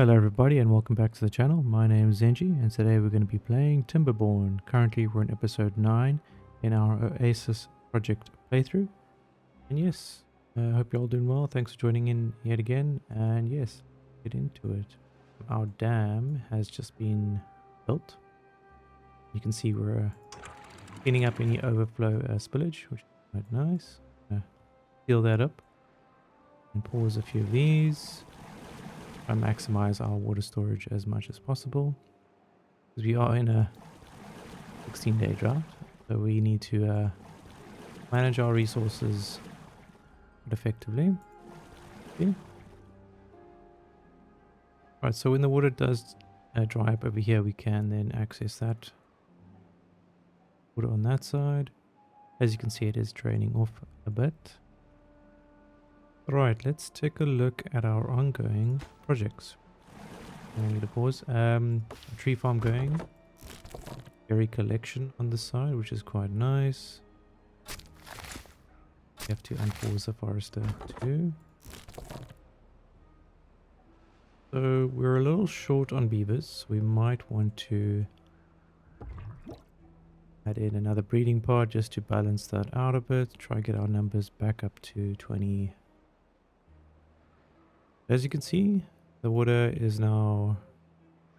Hello everybody and welcome back to the channel. My name is Zenji and today we're going to be playing Timberborn. Currently we're in episode 9 in our Oasis project playthrough. And yes, I hope you're all doing well. Thanks for joining in yet again. And yes, get into it. Our dam has just been built. You can see we're cleaning up any overflow spillage, which is quite nice. Seal that up and pause a few of these. Try and maximize our water storage as much as possible, because we are in a 16-day drought, so we need to manage our resources effectively. Okay. Right, so when the water does dry up over here, we can then access that water on that side. As you can see, it is draining off a bit. Right, let's take a look at our ongoing projects. I need to pause. Tree farm going. Berry collection on the side, which is quite nice. We have to unpause the forester too. So we're a little short on beavers. We might want to add in another breeding pod just to balance that out a bit. Try and get our numbers back up to 20. As you can see, the water is now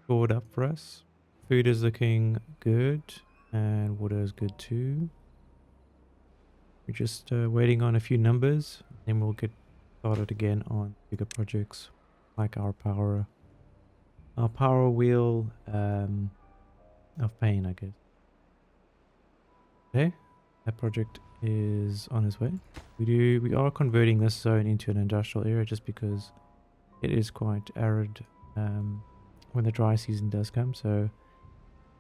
stored up for us. Food is looking good and water is good too. We're just waiting on a few numbers, then we'll get started again on bigger projects like our power wheel of pain, I guess. Okay, that project is on its way. We are converting this zone into an industrial area just because it is quite arid when the dry season does come, so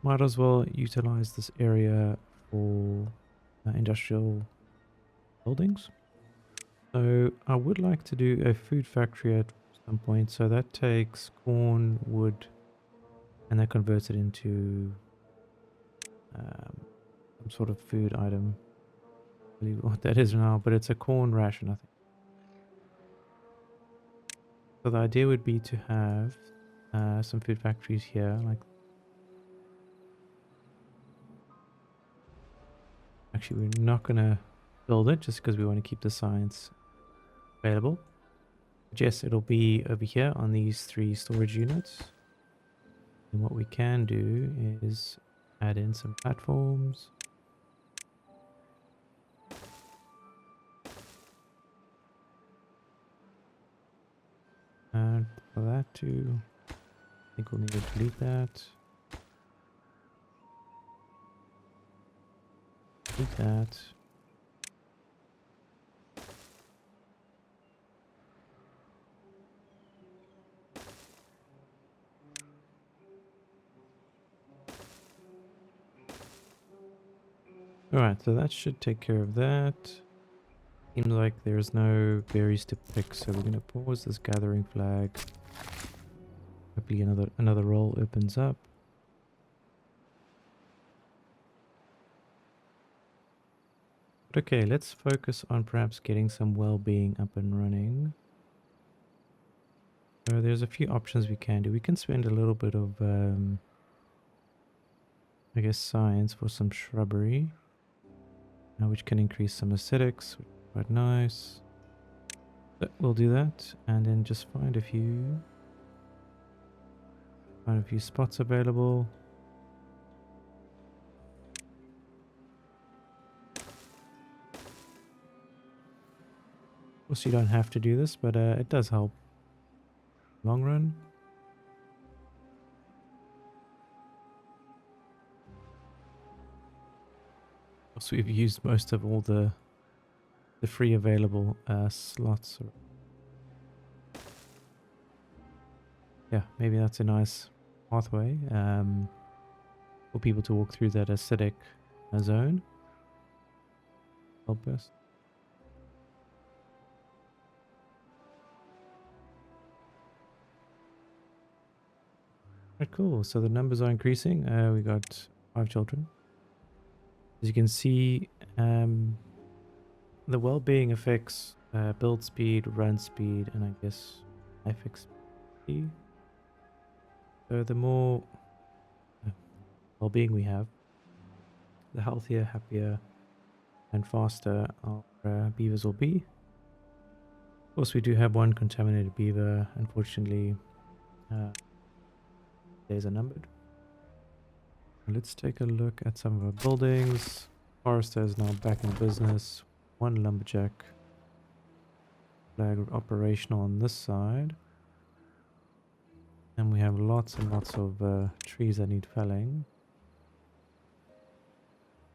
might as well utilize this area for industrial buildings. So I would like to do a food factory at some point, so that takes corn, wood, and that converts it into some sort of food item. I believe what that is now, but it's a corn ration, I think. So the idea would be to have some food factories here, like actually we're not gonna build it just because we want to keep the science available. But yes, it'll be over here on these 3 storage units. And what we can do is add in some platforms. And for that too, I think we'll need to delete that. Delete that. Alright, so that should take care of that. Seems like there's no berries to pick, so we're going to pause this gathering flag. Hopefully another roll opens up. But okay, let's focus on perhaps getting some well-being up and running. So there's a few options we can do. We can spend a little bit of, I guess, science for some shrubbery, which can increase some aesthetics, which is quite nice. But we'll do that, and then just find a few spots available. Of course, you don't have to do this, but it does help long run. Also, we've used most of all the free available slots. Yeah, maybe that's a nice pathway for people to walk through that acidic zone. Help us. Right, cool. So the numbers are increasing. We got 5 children. As you can see, the well-being affects build speed, run speed, and I guess life expectancy. So the more well-being we have, the healthier, happier, and faster our beavers will be. Of course, we do have one contaminated beaver. Unfortunately, days are numbered. Let's take a look at some of our buildings. Forester is now back in business. One lumberjack flag operational on this side. And we have lots and lots of trees that need felling.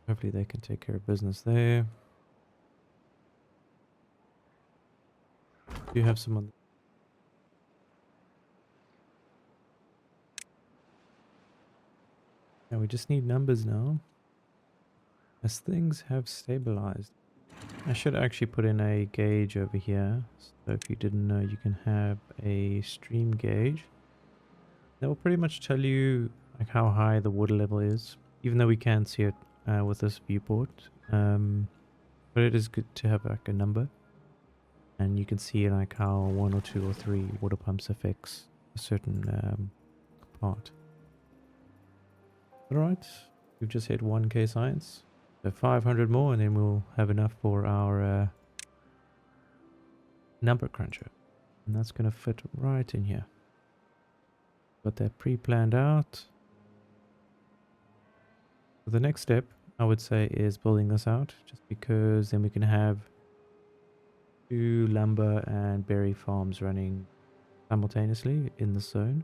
Hopefully they can take care of business there. Do have some on. Yeah, we just need numbers now, as things have stabilized. I should actually put in a gauge over here. So if you didn't know, you can have a stream gauge. That will pretty much tell you like how high the water level is, even though we can't see it with this viewport. But it is good to have like a number, and you can see like how 1 or 2 or 3 water pumps affects a certain part. Alright, we've just hit 1k science. So 500 more and then we'll have enough for our number cruncher. And that's going to fit right in here. Got that pre-planned out. So the next step, I would say, is building this out. Just because then we can have 2 lumber and berry farms running simultaneously in the zone.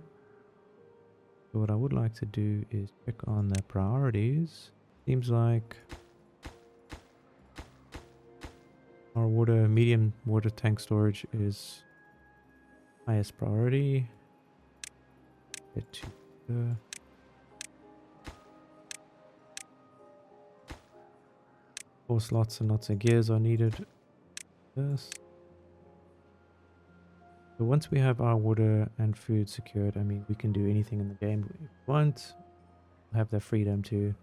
So what I would like to do is check on the priorities. Seems like our medium water tank storage is highest priority. Get to of course, lots and lots of gears are needed first. So once we have our water and food secured, I mean, we can do anything in the game we want. We'll have the freedom to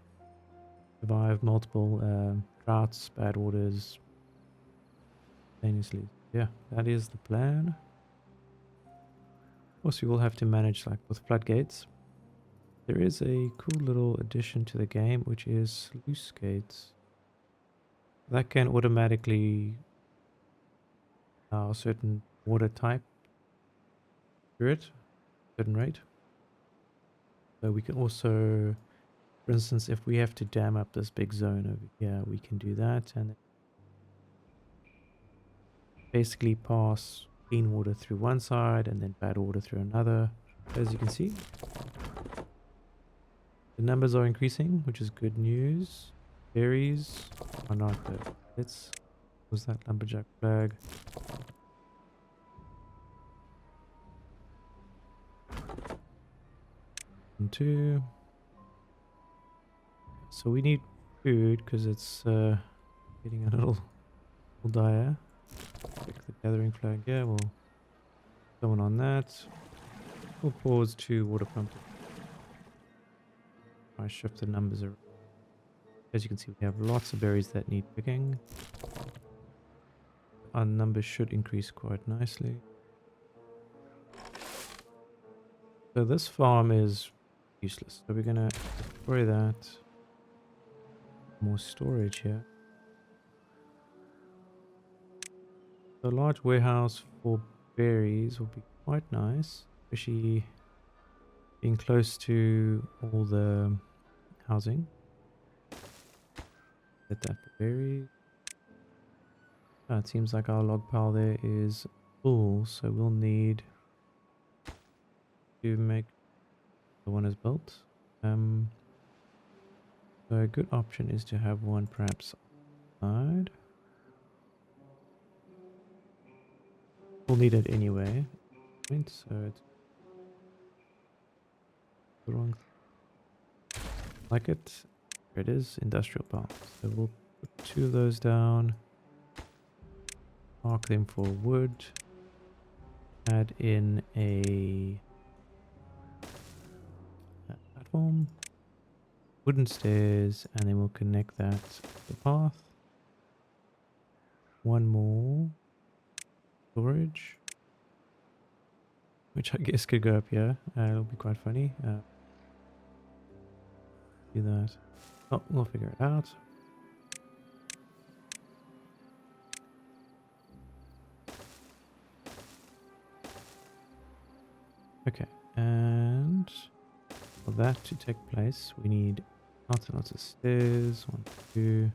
survive multiple droughts, bad waters, simultaneously. Yeah, that is the plan. Of course, we will have to manage like with floodgates. There is a cool little addition to the game, which is sluice gates. That can automatically allow a certain water type through it, certain rate. So we can also, for instance, if we have to dam up this big zone over here, we can do that and basically pass clean water through one side and then bad water through another. As you can see, the numbers are increasing, which is good news. Berries are not good. Let's close that lumberjack flag. And 2. So we need food because it's getting a little dire. Check the gathering flag. Yeah, we'll someone on that. We'll pause to water pump. I shift the numbers around. As you can see, we have lots of berries that need picking. Our numbers should increase quite nicely. So this farm is useless. So we're gonna destroy that. More storage here. The large warehouse for berries will be quite nice, especially being close to all the housing. Get that for berries. It seems like our log pile there is full, so we'll need to make the one is built. So a good option is to have one perhaps outside. We'll need it anyway. So it's the wrong like it. There it is, industrial pile. So we'll put 2 of those down. Mark them for wood. Add in a platform, wooden stairs, and then we'll connect that to the path. 1 more storage. which I guess could go up here. It'll be quite funny. Do that. Oh, we'll figure it out. Okay, and for that to take place, we need lots and lots of stairs. 1, 2.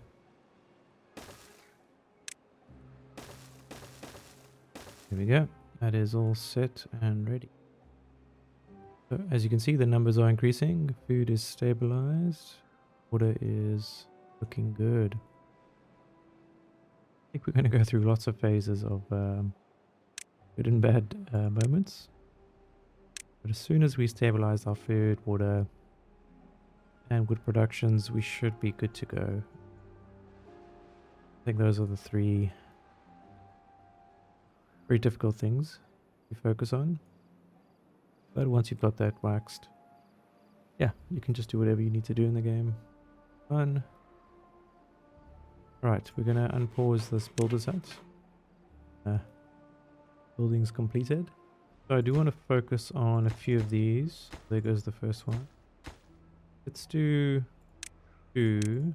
There we go. That is all set and ready. So as you can see, the numbers are increasing. Food is stabilized. Water is looking good. I think we're going to go through lots of phases of good and bad moments. But as soon as we stabilize our food, water, and wood productions, we should be good to go. I think those are the three very difficult things to focus on. But once you've got that waxed, yeah, you can just do whatever you need to do in the game. Fun. Right, we're going to unpause this builder's hut. Building's completed. So I do want to focus on a few of these. There goes the first one. Let's do 2.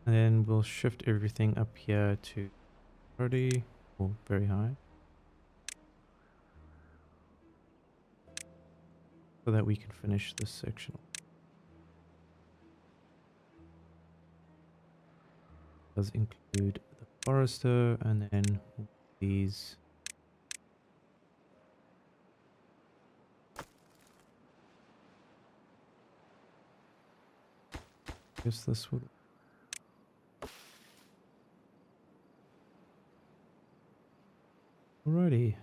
And then we'll shift everything up here to 30 or very high. So that we can finish this section. It does include the forester and then these. Guess this would. Alrighty.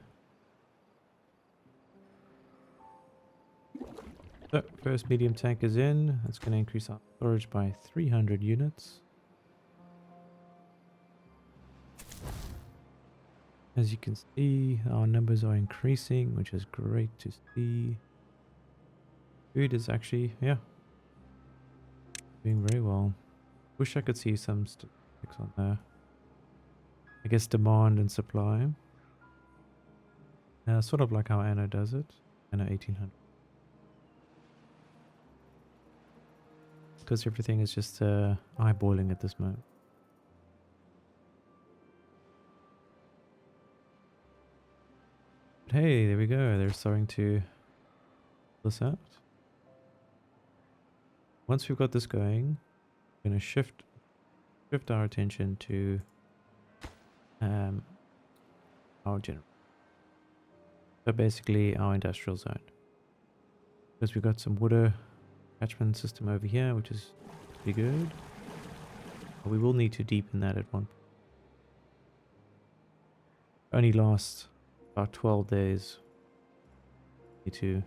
So first medium tank is in. That's going to increase our storage by 300 units. As you can see, our numbers are increasing, which is great to see. Food is actually, yeah, doing very well. Wish I could see some statistics on there. I guess demand and supply. Sort of like how Anno does it. Anno 1800. Because everything is just eyeballing at this moment. But hey, there we go. They're starting to pull this out. Once we've got this going, we're going to shift our attention to our generator. So basically our industrial zone. Because we've got some water catchment system over here, which is pretty good. But we will need to deepen that at one point. Only lasts about 12 days. Need to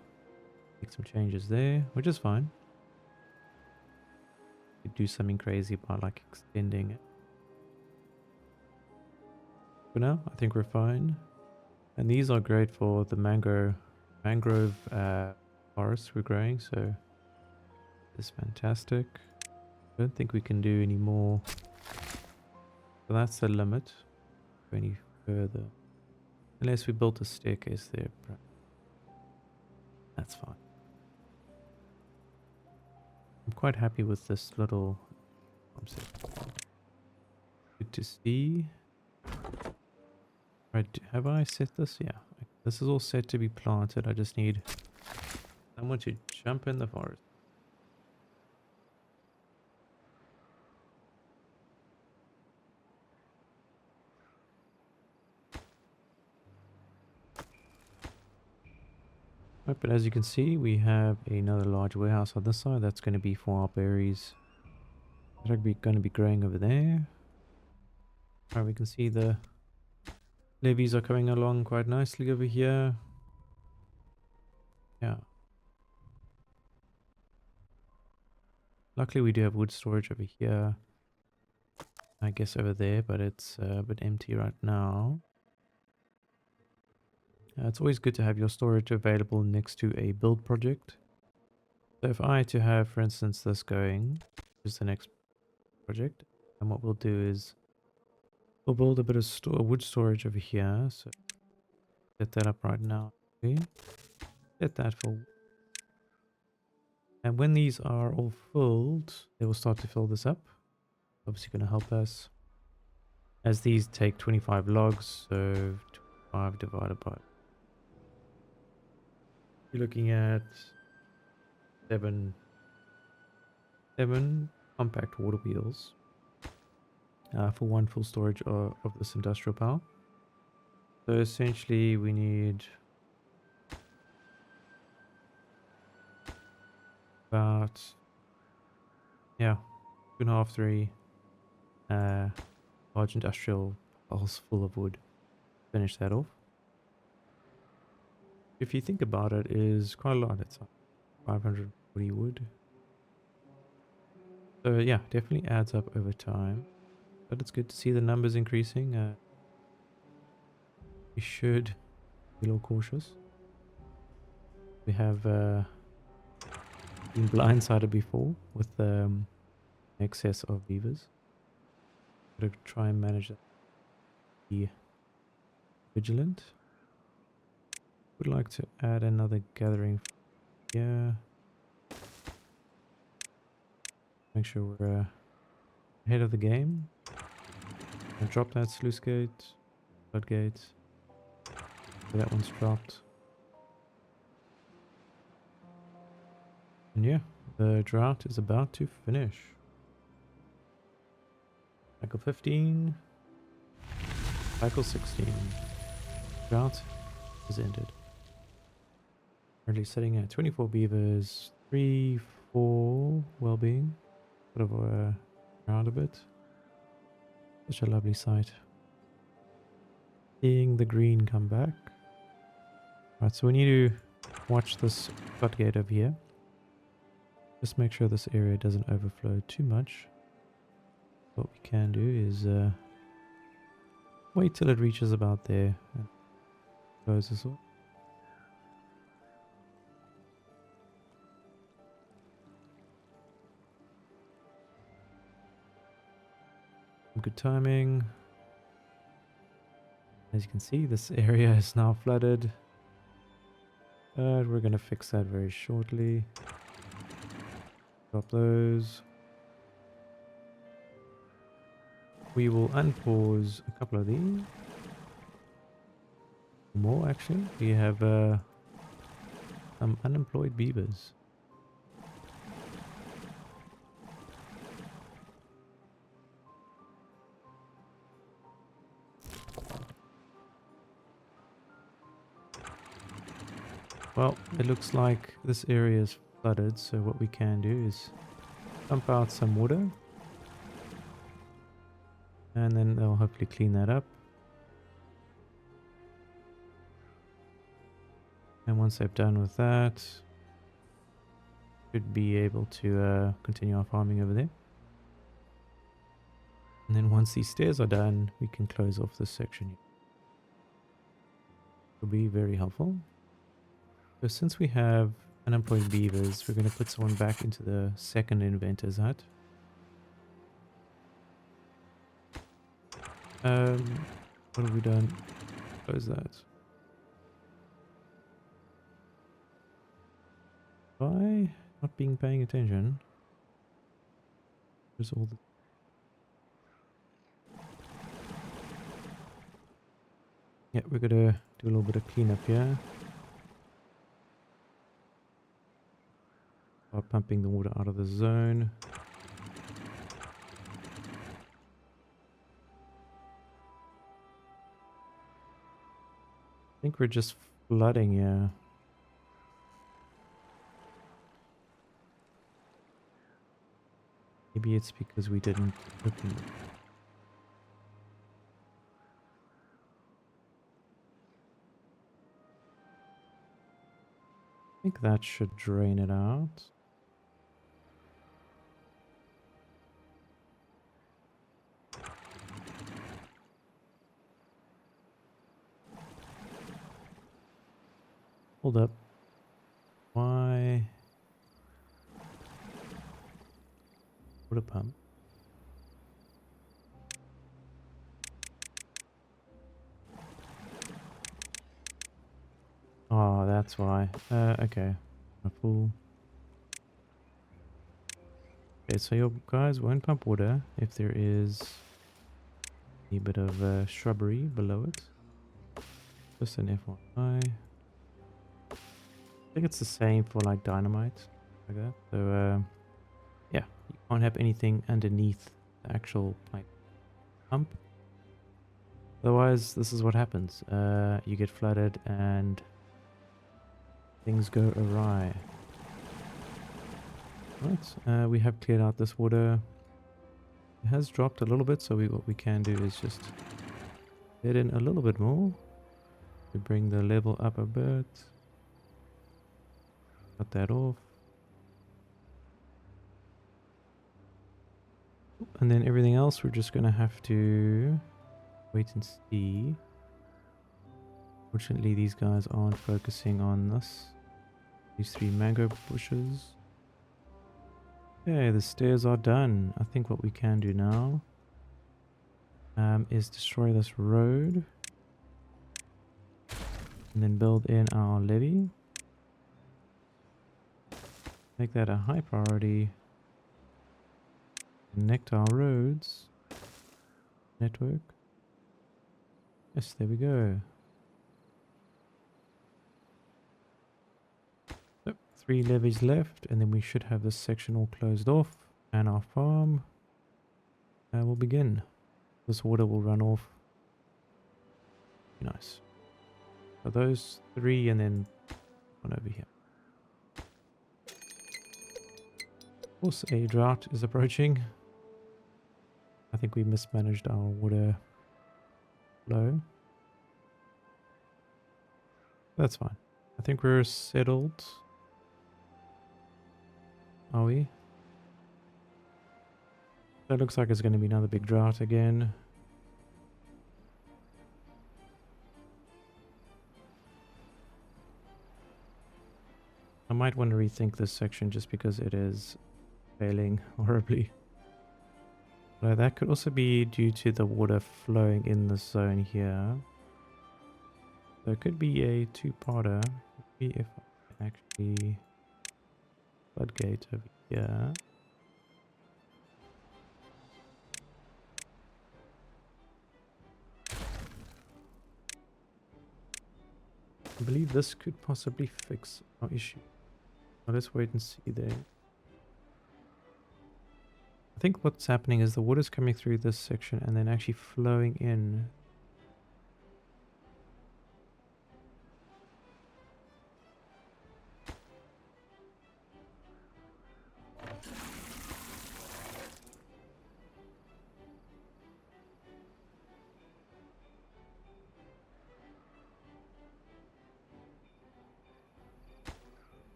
make some changes there, which is fine. Could do something crazy by like extending it. For now, I think we're fine. And these are great for the mangrove forests we're growing, so it's fantastic. I don't think we can do any more. So that's the limit. Go any further. Unless we built a staircase there. That's fine. I'm quite happy with this little concept. Good to see. Right, have I set this? Yeah. This is all set to be planted. I just need someone to jump in the forest. Right, but as you can see, we have another large warehouse on this side. That's going to be for our berries that are going to be growing over there. Alright, we can see the levies are coming along quite nicely over here. Yeah. Luckily we do have wood storage over here. I guess over there, but it's a bit empty right now. It's always good to have your storage available next to a build project. So if I to have, for instance, this going, is the next project, and what we'll do is we'll build a bit of wood storage over here. So Set that up right now. Okay. Set that for. And when these are all filled, they will start to fill this up. Obviously going to help us. As these take 25 logs, so 25 divided by. You're looking at seven compact water wheels for one full storage of this industrial power. So essentially we need about, yeah, 2.5, 3 large industrial piles full of wood. Finish that off. If you think about it, is quite a lot. It's like 540 wood. So yeah, definitely adds up over time. But it's good to see the numbers increasing. We should be a little cautious. We have been blindsided before with excess of beavers. Gotta try and manage that. Be vigilant. Would like to add another gathering here. Make sure we're ahead of the game. And drop that sluice gate, floodgate. So that one's dropped. And yeah, the drought is about to finish. Cycle 15. Cycle 16. Drought is ended. Currently sitting at 24 beavers, 3, 4 well-being. Sort of around a bit. Such a lovely sight. Seeing the green come back. Right, so we need to watch this floodgate over here. Just make sure this area doesn't overflow too much. What we can do is wait till it reaches about there and close this off. Good timing. As you can see, this area is now flooded. But we're going to fix that very shortly. Drop those. We will unpause a couple of these. More actually. We have some unemployed beavers. Well, it looks like this area is flooded, so what we can do is pump out some water. And then they'll hopefully clean that up. And once they've done with that, should be able to continue our farming over there. And then once these stairs are done, we can close off this section. Will be very helpful. So since we have unemployed beavers, we're going to put someone back into the second inventor's hut. What have we done? Close that. By not paying attention. There's all the... Yeah, we're gonna do a little bit of cleanup here. By pumping the water out of the zone. I think we're just flooding, yeah. Maybe it's because we didn't open it. I think that should drain it out. Hold up. Why? Water pump. that's why. Okay. A full. Okay, so your guys won't pump water if there is a bit of shrubbery below it. Just an FYI. I think it's the same for like dynamite, like that. So yeah, you can't have anything underneath the actual pipe pump. Otherwise, this is what happens. You get flooded and things go awry. Right, we have cleared out this water. It has dropped a little bit, so what we can do is just let in a little bit more to bring the level up a bit. Cut that off. And then everything else we're just going to have to wait and see. Fortunately, these guys aren't focusing on this. These 3 mango bushes. Okay, the stairs are done. I think what we can do now is destroy this road. And then build in our levee. Make that a high priority. Connect our roads. Network. Yes, there we go. So, 3 levees left, and then we should have this section all closed off, and our farm will begin. This water will run off. Nice. So those 3, and then one over here. Of course, a drought is approaching. I think we mismanaged our water flow. That's fine. I think we're settled. Are we? So it looks like it's going to be another big drought again. I might want to rethink this section just because it is failing horribly. So that could also be due to the water flowing in the zone here. So it could be a 2-parter. Maybe if I can actually floodgate over here. I believe this could possibly fix our issue. Well, let's wait and see there. I think what's happening is the water's coming through this section and then actually flowing in.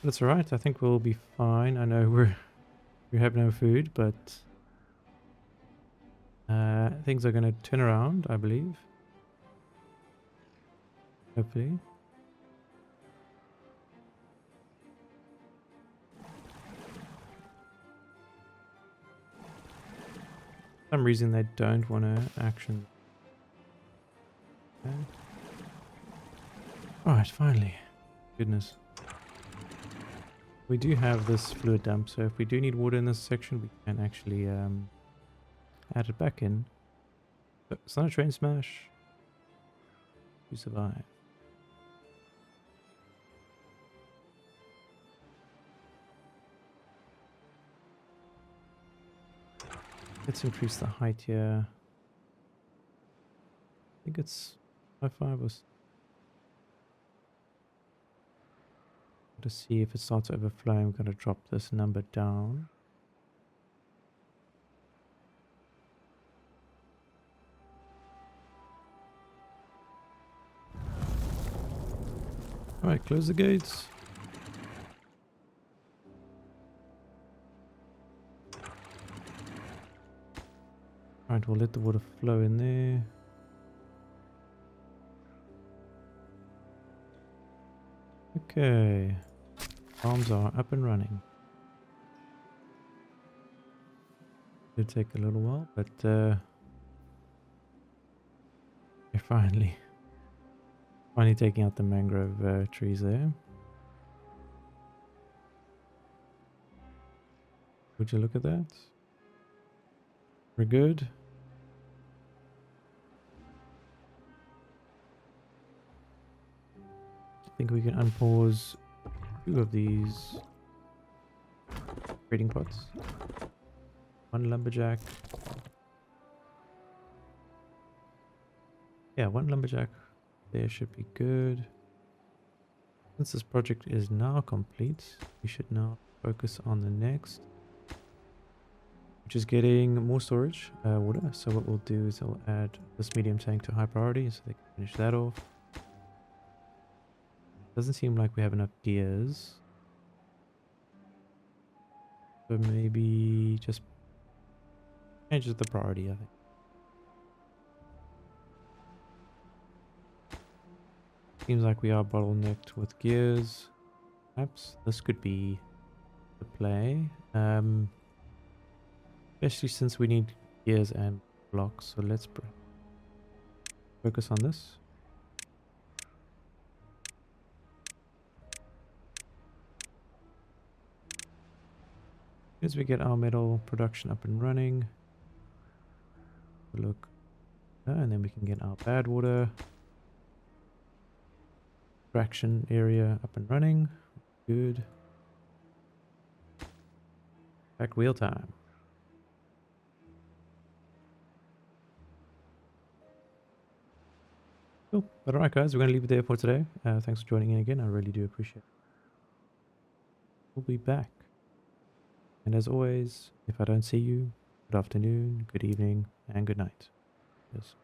That's alright, I think we'll be fine. I know we have no food, but things are going to turn around, I believe. Hopefully. For some reason they don't want to action. Okay. Alright, finally. Goodness. We do have this fluid dump, so if we do need water in this section, we can actually add it back in. So it's not a train smash. You survive. Let's increase the height here. I think it's 5 or to see if it starts overflowing. I'm going to drop this number down. Alright, close the gates. Alright, we'll let the water flow in there. Okay. Farms are up and running. It'll take a little while, but They're finally taking out the mangrove trees there. Would you look at that? We're good. I think we can unpause 2 of these trading pots. 1 lumberjack. Yeah, 1 lumberjack there should be good. Since this project is now complete, we should now focus on the next, which is getting more storage water. So what we'll do is I'll add this medium tank to high priority so they can finish that off. Doesn't seem like we have enough gears. So maybe just changes the priority, I think. Seems like we are bottlenecked with gears. Perhaps this could be the play. Especially since we need gears and blocks. So let's focus on this. As we get our metal production up and running, look, and then we can get our bad water extraction area up and running. Good. Back wheel time. Cool. But alright guys, we're going to leave it there for today. Thanks for joining in again. I really do appreciate it. We'll be back. And as always, if I don't see you, good afternoon, good evening, and good night. Yes.